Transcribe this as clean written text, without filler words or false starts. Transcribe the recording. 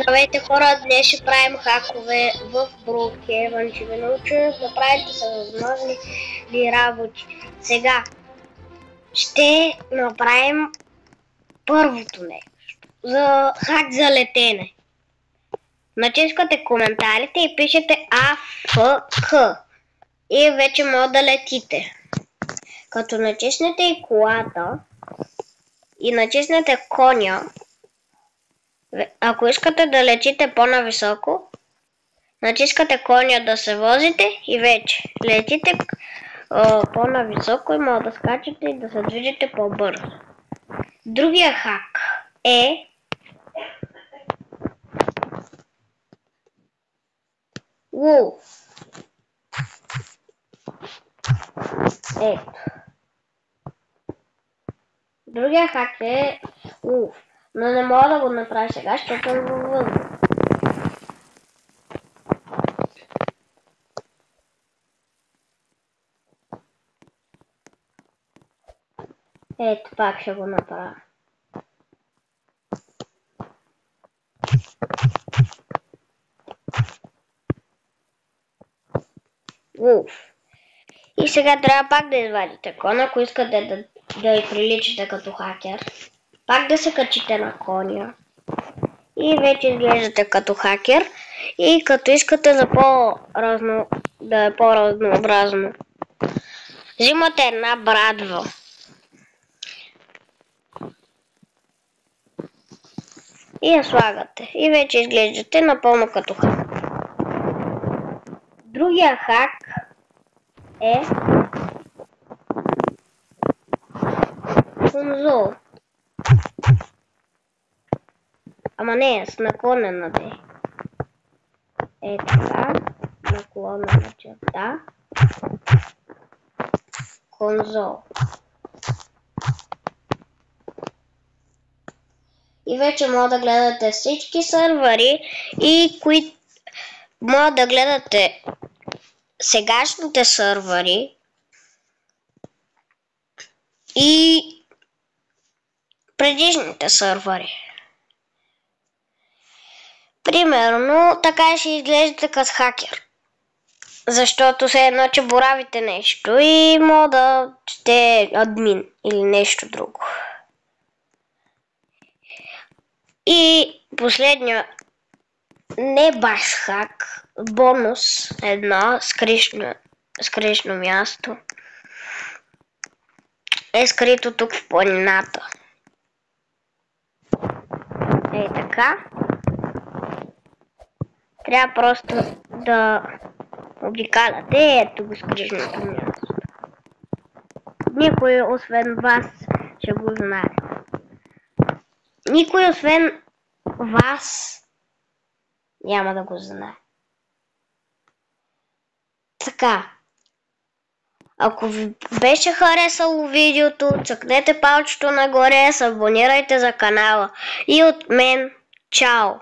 Здравейте хора, днес ще правим хакове в Brookhaven. Ще ви научим да правите всевъзможни работи. Сега ще направим първото нещо. За хак за летене. Натискате коментарите и пишете АФК и вече може да летите. Като натиснете и колата и натиснете коня, ако искате да летите по-нависоко, натискате коня да се возите и вече летите по-нависоко и може да скачате и да се движите по-бързо. Другия хак е Wolf. Ето. Другия хак е Wolf. Но не мога да го направя сега, защото съм във въздух. Ето, пак ще го направя. Wolf. И сега трябва пак да извадите кон, ако искате да ви приличате като хакер. Пак да се качите на коня. И вече изглеждате като хакер. И като искате да е по-разнообразно, взимате една брадва. И я слагате. И вече изглеждате напълно като хак. Другия хак е конзол. Ама не, с наклонена де. Е така, наклонена черта. Конзол. И вече може да гледате всички сървъри и може да гледате сегашните сървъри и предишните сървъри. Примерно, така ще изглеждате като хакер. Защото все едно, че боравите нещо и може да сте админ или нещо друго. И последния, не баш хак, бонус едно, скришно място, е скрито тук в планината. Ей така. Трябва просто да обикаляте, ето го скришното място. Никой освен вас ще го знае. Никой освен вас няма да го знае. Така. Ако ви беше харесало видеото, цъкнете палчето нагоре, се абонирайте за канала. И от мен, чао!